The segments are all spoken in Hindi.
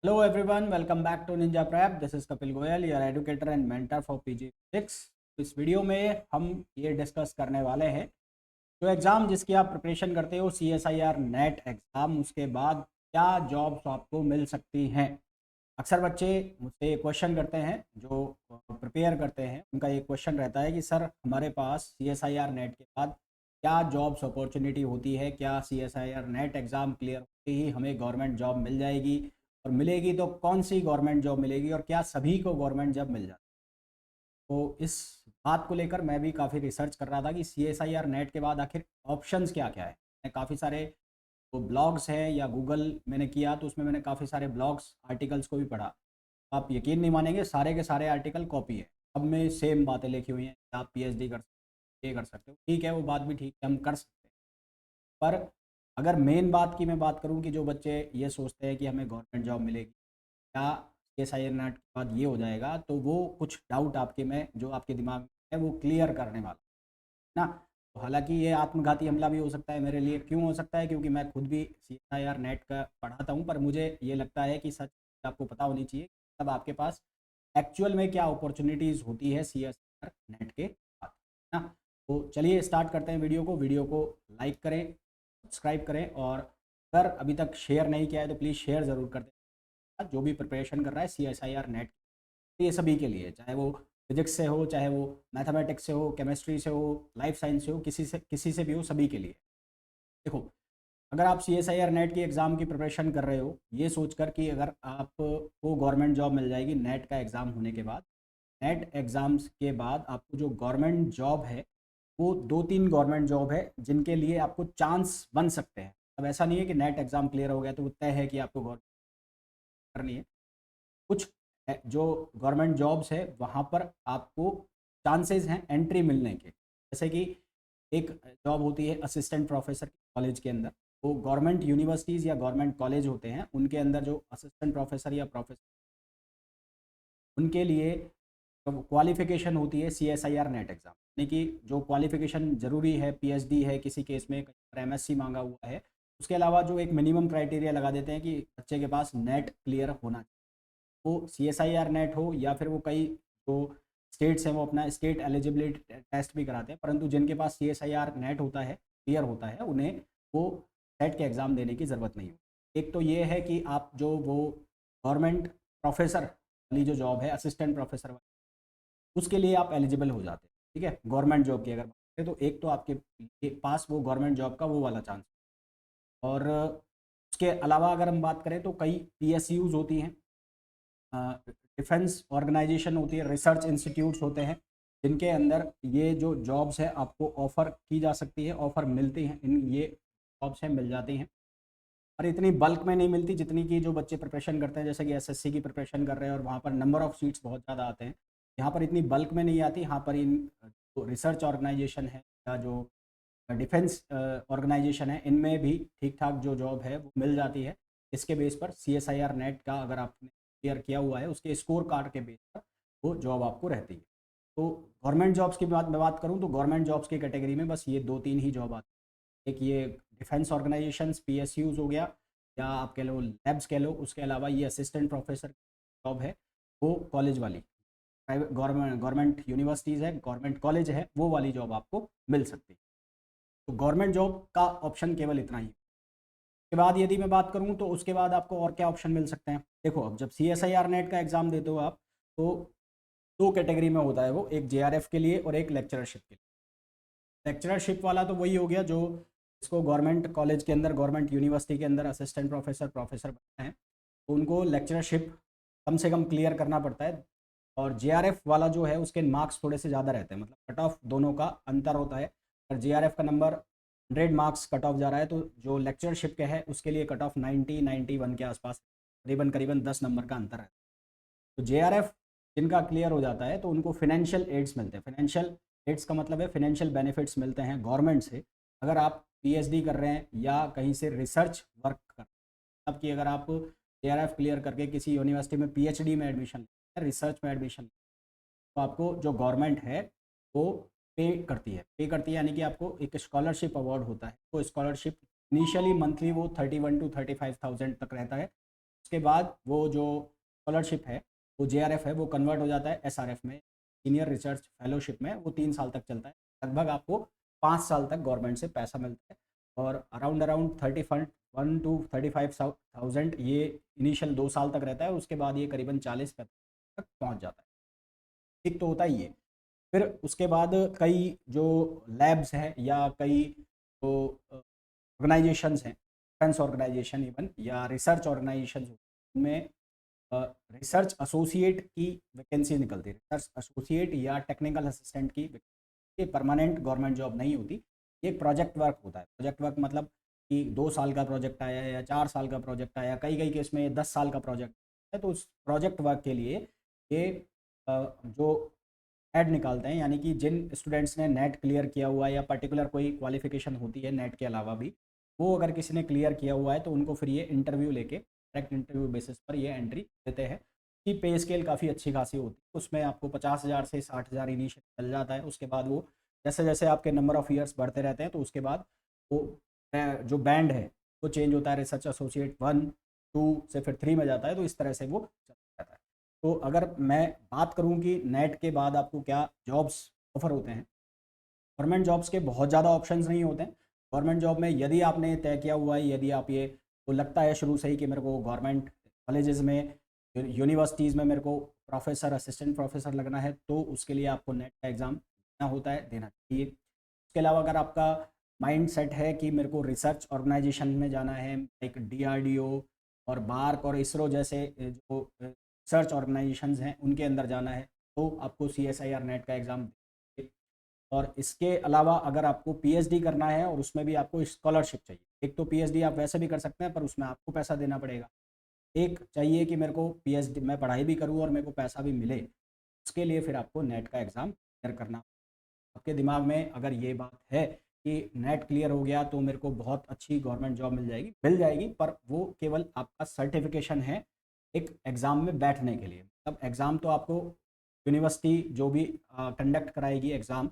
Hello everyone, welcome back to Ninja Prep. This is Kapil Goyal, your educator and mentor for PG Physics. इस वीडियो में हम ये डिस्कस करने वाले हैं जो एग्ज़ाम जिसकी आप प्रिपरेशन करते हो CSIR नेट एग्ज़ाम, उसके बाद क्या जॉब्स आपको मिल सकती हैं। अक्सर बच्चे मुझसे क्वेश्चन करते हैं जो प्रिपेयर करते हैं, उनका एक क्वेश्चन रहता है कि सर हमारे पास CSIR नेट के बाद क्या जॉब्स अपॉर्चुनिटी होती है, क्या CSIR नेट एग्ज़ाम क्लियर होते ही हमें गवर्नमेंट जॉब मिल जाएगी, और मिलेगी तो कौन सी गवर्नमेंट जॉब मिलेगी और क्या सभी को गवर्नमेंट जॉब मिल जाती है। तो इस बात को लेकर मैं भी काफ़ी रिसर्च कर रहा था कि CSIR नेट के बाद आखिर ऑप्शंस क्या क्या है। मैं काफ़ी सारे जो ब्लॉग्स हैं या गूगल मैंने किया तो उसमें मैंने काफ़ी सारे ब्लॉग्स आर्टिकल्स को भी पढ़ा। आप यकीन नहीं मानेंगे, सारे के सारे आर्टिकल कॉपी है। अब में सेम बातें लिखी हुई हैं, आप PhD कर सकते हो, ये कर सकते हो, ठीक है, वो बात भी ठीक है, हम कर सकते हैं। पर अगर मेन बात की मैं बात करूं कि जो बच्चे ये सोचते हैं कि हमें गवर्नमेंट जॉब मिलेगी या CSIR नेट के बाद ये हो जाएगा, तो वो कुछ डाउट आपके में जो आपके दिमाग में है वो क्लियर करने वाला ना। तो हालांकि ये आत्मघाती हमला भी हो सकता है मेरे लिए। क्यों हो सकता है? क्योंकि मैं खुद भी CSIR नेट का पढ़ाता हूँ, पर मुझे ये लगता है कि सच आपको पता होनी चाहिए तब आपके पास एक्चुअल में क्या अपॉर्चुनिटीज़ होती है CSIR नेट के बाद ना। तो चलिए स्टार्ट करते हैं वीडियो को लाइक करें, सब्सक्राइब करें, और अगर अभी तक शेयर नहीं किया है तो प्लीज़ शेयर ज़रूर कर दें। जो भी प्रिपरेशन कर रहा है CSIR नेट, ये सभी के लिए, चाहे वो फिजिक्स से हो, चाहे वो मैथमेटिक्स से हो, केमिस्ट्री से हो, लाइफ साइंस से हो, किसी से भी हो, सभी के लिए। देखो, अगर आप CSIR नेट की एग्ज़ाम की प्रिपरेशन कर रहे हो ये सोचकर कि अगर आपको गवर्नमेंट जॉब मिल जाएगी नेट का एग्ज़ाम होने के बाद, नेट एग्ज़ाम्स के बाद आपको जो गवर्नमेंट जॉब है वो 2-3 गवर्नमेंट जॉब है जिनके लिए आपको चांस बन सकते हैं। अब ऐसा नहीं है कि नेट एग्ज़ाम क्लियर हो गया तो वो तय है कि आपको गवर्नमेंट करनी है। कुछ जो गवर्नमेंट जॉब्स है वहाँ पर आपको चांसेस हैं एंट्री मिलने के। जैसे कि एक जॉब होती है असिस्टेंट प्रोफेसर कॉलेज के अंदर। वो गवर्नमेंट यूनिवर्सिटीज़ या गवर्नमेंट कॉलेज होते हैं, उनके अंदर जो असिस्टेंट प्रोफेसर या प्रोफेसर, उनके लिए क्वालिफिकेशन होती है CSIR नेट एग्ज़ाम। यानी कि जो क्वालिफिकेशन ज़रूरी है, PhD है किसी केस में, MSc मांगा हुआ है, उसके अलावा जो एक मिनिमम क्राइटेरिया लगा देते हैं कि बच्चे के पास नेट क्लियर होना चाहिए। वो CSIR नेट हो या फिर वो कई जो स्टेट्स हैं वो अपना स्टेट एलिजिबिलिटी टेस्ट भी कराते हैं, परंतु जिनके पास CSIR नेट होता है, क्लियर होता है, उन्हें वो सेट के एग्ज़ाम देने की ज़रूरत नहीं होती। एक तो ये है कि आप जो वो गवर्नमेंट प्रोफेसर वाली जो जॉब है असिस्टेंट प्रोफेसर वाली, उसके लिए आप एलिजिबल हो जाते हैं। ठीक है, गवर्नमेंट जॉब की अगर बात करें तो एक तो आपके पास वो गवर्नमेंट जॉब का वो वाला चांस। और उसके अलावा अगर हम बात करें तो कई PSUs होती हैं, डिफेंस ऑर्गेनाइजेशन होती है, रिसर्च इंस्टीट्यूट्स होते हैं, जिनके अंदर ये जो जॉब्स है आपको ऑफ़र की जा सकती है, ऑफ़र मिलती हैं, इन ये जॉब्स हैं मिल जाती हैं। और इतनी बल्क में नहीं मिलती जितनी कि जो बच्चे प्रिपरेशन करते हैं, जैसे कि SSC की प्रिपरेशन कर रहे हैं और वहाँ पर नंबर ऑफ़ सीट्स बहुत ज़्यादा आते हैं। यहाँ पर इतनी बल्क में नहीं आती। यहाँ पर इन जो रिसर्च ऑर्गेनाइजेशन है या जो डिफेंस ऑर्गेनाइजेशन है, इनमें भी ठीक ठाक जो जॉब है वो मिल जाती है। इसके बेस पर CSIR नेट का अगर आपने क्लियर किया हुआ है, उसके स्कोर कार्ड के बेस पर वो जॉब आपको रहती है। तो गवर्नमेंट जॉब्स की बात करूँ तो गवर्नमेंट जॉब्स की कैटेगरी में बस ये 2-3 ही जॉब आती है। एक ये डिफेंस ऑर्गेनाइजेशंस PSUs हो गया, या आप कह लो लैब्स कह लो। उसके अलावा ये असिस्टेंट प्रोफेसर जॉब है, वो कॉलेज वाली, प्राइवेट गवर्नमेंट यूनिवर्सिटीज़ है, गवर्नमेंट कॉलेज है, वो वाली जॉब आपको मिल सकती है। तो गवर्नमेंट जॉब का ऑप्शन केवल इतना ही। उसके बाद यदि मैं बात करूं तो उसके बाद आपको और क्या ऑप्शन मिल सकते हैं। देखो, अब जब CSIR नेट का एग्ज़ाम देते हो आप, तो दो कैटेगरी में होता है वो, एक JRF के लिए और एक लेक्चरशिप के लिए। लेक्चरशिप वाला तो वही हो गया जो इसको गवर्नमेंट कॉलेज के अंदर, गवर्नमेंट यूनिवर्सिटी के अंदर असिस्टेंट प्रोफेसर प्रोफेसर बनना है, तो उनको लेक्चरशिप कम से कम क्लियर करना पड़ता है। और JRF वाला जो है उसके मार्क्स थोड़े से ज़्यादा रहते हैं, मतलब कट ऑफ दोनों का अंतर होता है। अगर JRF का नंबर 100 मार्क्स कट ऑफ जा रहा है तो जो लेक्चरशिप के है उसके लिए कट ऑफ 90-91 के आसपास, करीबन करीबन 10 नंबर का अंतर है। तो JRF जिनका क्लियर हो जाता है तो उनको फिनेंशियल एड्स मिलते हैं। फिनेंशियल एड्स का मतलब है फिनेंशियल बेनिफिट्स मिलते हैं गवर्नमेंट से। अगर आप PhD कर रहे हैं या कहीं से रिसर्च वर्क कर रहे हैं, अब कि अगर आप JRF क्लियर करके किसी यूनिवर्सिटी में PhD में एडमिशन लें, रिसर्च में एडमिशन, तो आपको जो गवर्नमेंट है वो पे करती है यानी कि आपको एक स्कॉलरशिप अवार्ड होता है। वो स्कॉलरशिप इनिशियली मंथली वो 31 to 35,000 तक रहता है, उसके बाद वो जो स्कॉलरशिप है, वो JRF है, वो कन्वर्ट हो जाता है SRF में, सीनियर रिसर्च फेलोशिप में। वो 3 साल तक चलता है। लगभग आपको 5 साल तक गवर्नमेंट से पैसा मिलता है और अराउंड अराउंड 31 टू 35,000 ये इनिशियल 2 साल तक रहता है। उसके बाद ये करीबन 40-45 तक पहुंच जाता है। एक तो होता ही है। फिर उसके बाद कई जो लैब्स हैं या कई जो ऑर्गेनाइजेशंस हैं, डिफेंस ऑर्गेनाइजेशन इवन या रिसर्च ऑर्गेनाइजेशन में रिसर्च एसोसिएट की वैकेंसी निकलती है। रिसर्च एसोसिएट या टेक्निकल असिस्टेंट की ये परमानेंट गवर्नमेंट जॉब नहीं होती। ये एक प्रोजेक्ट वर्क होता है। प्रोजेक्ट वर्क मतलब कि 2 साल का प्रोजेक्ट आया या 4 साल का प्रोजेक्ट आया, कई कई केस में 10 साल का प्रोजेक्ट है। तो उस प्रोजेक्ट वर्क के लिए ये जो नेट निकालते हैं, यानी कि जिन स्टूडेंट्स ने नेट क्लियर किया हुआ है या पर्टिकुलर कोई क्वालिफिकेशन होती है नेट के अलावा भी, वो अगर किसी ने क्लियर किया हुआ है तो उनको फिर ये इंटरव्यू लेके डायरेक्ट इंटरव्यू बेसिस पर ये एंट्री देते हैं। कि पे स्केल काफ़ी अच्छी खासी होती है। उसमें आपको 50,000 से 60,000 इनिशियल मिल जाता है। उसके बाद वो जैसे जैसे आपके नंबर ऑफ़ ईयर्स बढ़ते रहते हैं तो उसके बाद वो जो बैंड है वो चेंज होता है। रिसर्च एसोसिएट 1, 2 से फिर 3 में जाता है। तो इस तरह से वो चलता रहता है। तो अगर मैं बात करूं कि नेट के बाद आपको क्या जॉब्स ऑफर होते हैं, गवर्नमेंट जॉब्स के बहुत ज़्यादा ऑप्शंस नहीं होते हैं। गवर्नमेंट जॉब में यदि आपने तय किया हुआ है, यदि आप ये तो लगता है शुरू से ही कि मेरे को गवर्नमेंट कॉलेजेस में, यूनिवर्सिटीज़ में मेरे को प्रोफेसर, असिस्टेंट प्रोफेसर लगना है, तो उसके लिए आपको नेट का एग्ज़ाम देना होता है, देना चाहिए। उसके अलावा अगर आपका माइंड सेट है कि मेरे को रिसर्च ऑर्गेनाइजेशन में जाना है, एक DRDO और बार्क और इसरो जैसे जो रिसर्च ऑर्गेनाइजेशंस हैं उनके अंदर जाना है, तो आपको CSIR नेट का एग्ज़ाम। और इसके अलावा अगर आपको PhD करना है और उसमें भी आपको स्कॉलरशिप चाहिए। एक तो PhD आप वैसे भी कर सकते हैं पर उसमें आपको पैसा देना पड़ेगा। एक चाहिए कि मेरे को PhD मैं पढ़ाई भी करूँ और मेरे को पैसा भी मिले, उसके लिए फिर आपको नेट का एग्ज़ाम क्लियर करना। आपके दिमाग में अगर ये बात है कि नेट क्लियर हो गया तो मेरे को बहुत अच्छी गवर्नमेंट जॉब मिल जाएगी, पर वो केवल आपका सर्टिफिकेशन है एक एग्ज़ाम में बैठने के लिए। मतलब एग्ज़ाम तो आपको यूनिवर्सिटी जो भी कंडक्ट कराएगी एग्ज़ाम,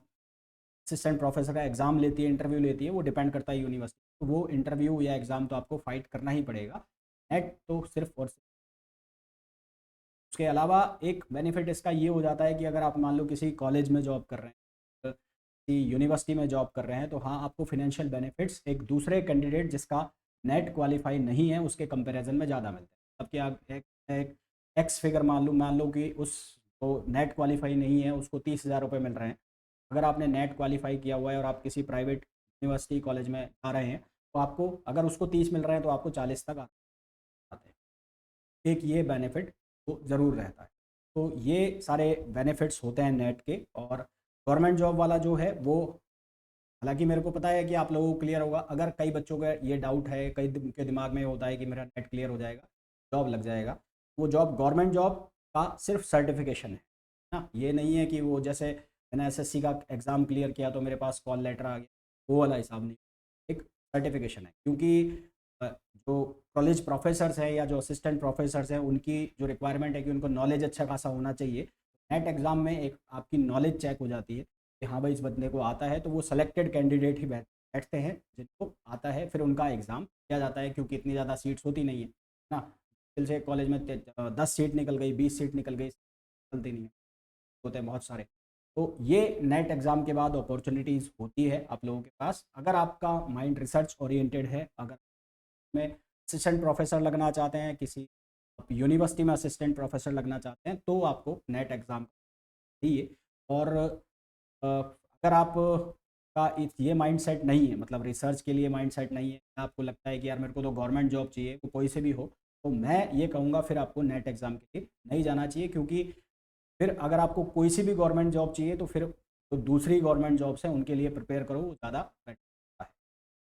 असिस्टेंट प्रोफेसर का एग्ज़ाम लेती है, इंटरव्यू लेती है, वो डिपेंड करता है यूनिवर्सिटी। तो वो इंटरव्यू या एग्ज़ाम तो आपको फाइट करना ही पड़ेगा। नेट तो सिर्फ और सिर्फ। उसके अलावा एक बेनिफिट इसका ये हो जाता है कि अगर आप मान लो किसी कॉलेज में जॉब कर रहे हैं, किसी यूनिवर्सिटी में जॉब कर रहे हैं, तो हाँ आपको फिनेंशियल बेनिफिट्स एक दूसरे कैंडिडेट जिसका नेट क्वालिफाई नहीं है उसके कंपैरिजन में ज़्यादा मिलते हैं। अब कि आप एक एक्स फिगर मान लो कि उस तो नेट क्वालिफाई नहीं है, उसको 30,000 रुपये मिल रहे हैं। अगर आपने नेट क्वालिफाई किया हुआ है और आप किसी प्राइवेट यूनिवर्सिटी कॉलेज में आ रहे हैं, तो आपको अगर उसको 30 मिल रहे हैं तो आपको 40 तक आते हैं। एक ये बेनिफिट तो ज़रूर रहता है। तो ये सारे बेनिफिट्स होते हैं नेट के। और गवर्नमेंट जॉब वाला जो है वो, हालांकि मेरे को पता है कि आप लोगों को क्लियर होगा। अगर कई बच्चों का ये डाउट है, कई के दिमाग में होता है कि मेरा नेट क्लियर हो जाएगा, जॉब लग जाएगा, वो जॉब गवर्नमेंट जॉब का सिर्फ सर्टिफिकेशन है ना। ये नहीं है कि वो जैसे मैंने SSC का एग्ज़ाम क्लियर किया तो मेरे पास कॉल लेटर आ गया, वो वाला हिसाब नहीं। एक सर्टिफिकेशन है, क्योंकि जो कॉलेज प्रोफेसर्स हैं या जो असिस्टेंट प्रोफेसर्स हैं उनकी जो रिक्वायरमेंट है कि उनको नॉलेज अच्छा खासा होना चाहिए। नेट एग्ज़ाम में एक आपकी नॉलेज चेक हो जाती है कि हाँ भाई इस बंदे को आता है, तो वो सेलेक्टेड कैंडिडेट ही बैठते हैं जिनको आता है, फिर उनका एग्ज़ाम किया जाता है। क्योंकि इतनी ज़्यादा सीट्स होती नहीं है ना। मुश्किल से कॉलेज में 10 सीट निकल गई, 20 सीट निकल गई, चलती नहीं है, होते हैं बहुत सारे। तो ये नेट एग्ज़ाम के बाद अपॉर्चुनिटीज़ होती है आप लोगों के पास। अगर आपका माइंड रिसर्च ओरिएंटेड है, अगर में असिस्टेंट प्रोफेसर लगना चाहते हैं, किसी यूनिवर्सिटी में असिस्टेंट प्रोफेसर लगना चाहते हैं, तो आपको नेट एग्ज़ाम चाहिए। और अगर आप का ये माइंड सेट नहीं है, मतलब रिसर्च के लिए माइंड सेट नहीं है, आपको लगता है कि यार मेरे को तो गवर्नमेंट जॉब चाहिए, वो कोई से भी हो, तो मैं ये कहूँगा फिर आपको नेट एग्ज़ाम के लिए नहीं जाना चाहिए। क्योंकि फिर अगर आपको कोई सी भी गवर्नमेंट जॉब चाहिए तो फिर तो दूसरी गवर्नमेंट जॉब्स हैं उनके लिए प्रिपेयर करो, वो ज़्यादा बेटर है।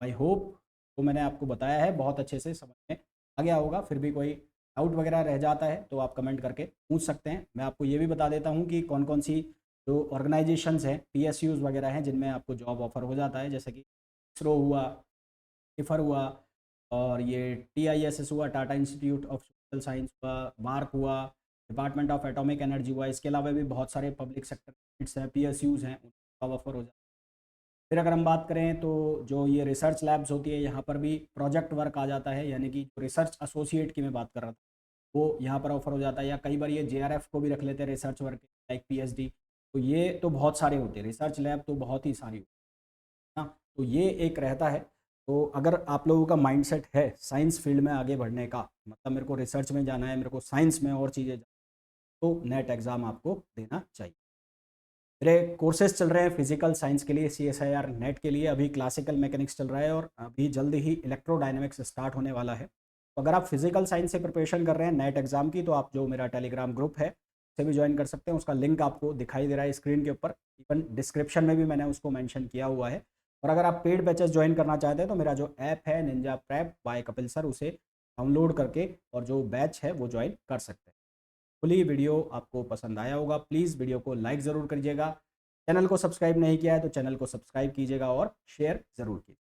आई होप तो मैंने आपको बताया है बहुत अच्छे से समझ में आ गया होगा। फिर भी कोई डाउट वगैरह रह जाता है तो आप कमेंट करके पूछ सकते हैं। मैं आपको ये भी बता देता हूँ कि कौन कौन सी जो ऑर्गेनाइजेशंस हैं, PSUs वगैरह हैं, जिनमें आपको जॉब ऑफर हो जाता है। जैसे कि इसरो हुआ, इफर हुआ, और ये TISS हुआ, Tata institute of social science हुआ, बार्क हुआ, डिपार्टमेंट ऑफ एटॉमिक एनर्जी हुआ। इसके अलावा भी बहुत सारे पब्लिक सेक्टर हैं, PSUs हैं, जॉब ऑफर हो जाता है। फिर अगर हम बात करें तो जो ये रिसर्च लैब्स होती है, यहाँ पर भी प्रोजेक्ट वर्क आ जाता है। यानी कि जो रिसर्च एसोसिएट की मैं बात कर रहा था, वो यहाँ पर ऑफर हो जाता है, या कई बार ये JRF को भी रख लेते हैं रिसर्च वर्क लाइक PhD। तो ये तो बहुत सारे होते हैं, रिसर्च लैब तो बहुत ही सारी होती है ना। तो ये एक रहता है। तो अगर आप लोगों का माइंडसेट है साइंस फील्ड में आगे बढ़ने का, मतलब मेरे को रिसर्च में जाना है, मेरे को साइंस में और चीज़ें, तो नेट एग्ज़ाम आपको देना चाहिए। मेरे कोर्सेज चल रहे हैं फिजिकल साइंस के लिए, CSIR नेट के लिए अभी क्लासिकल मैकेनिक्स चल रहा है, और अभी जल्द ही इलेक्ट्रोडायनेमिक्स स्टार्ट होने वाला है। तो अगर आप फिजिकल साइंस से प्रिपरेशन कर रहे हैं नेट एग्जाम की, तो आप जो मेरा टेलीग्राम ग्रुप है उसे भी ज्वाइन कर सकते हैं। उसका लिंक आपको दिखाई दे रहा है स्क्रीन के ऊपर, इवन डिस्क्रिप्शन में भी मैंने उसको मेंशन किया हुआ है। और अगर आप पेड बैचेस ज्वाइन करना चाहते हैं तो मेरा जो ऐप है ninja prep by Kapil sir, उसे डाउनलोड करके और जो बैच है वो ज्वाइन कर सकते हैं। खुली वीडियो आपको पसंद आया होगा, प्लीज़ वीडियो को लाइक ज़रूर करिएगा। चैनल को सब्सक्राइब नहीं किया है तो चैनल को सब्सक्राइब कीजिएगा और शेयर ज़रूर कीजिएगा।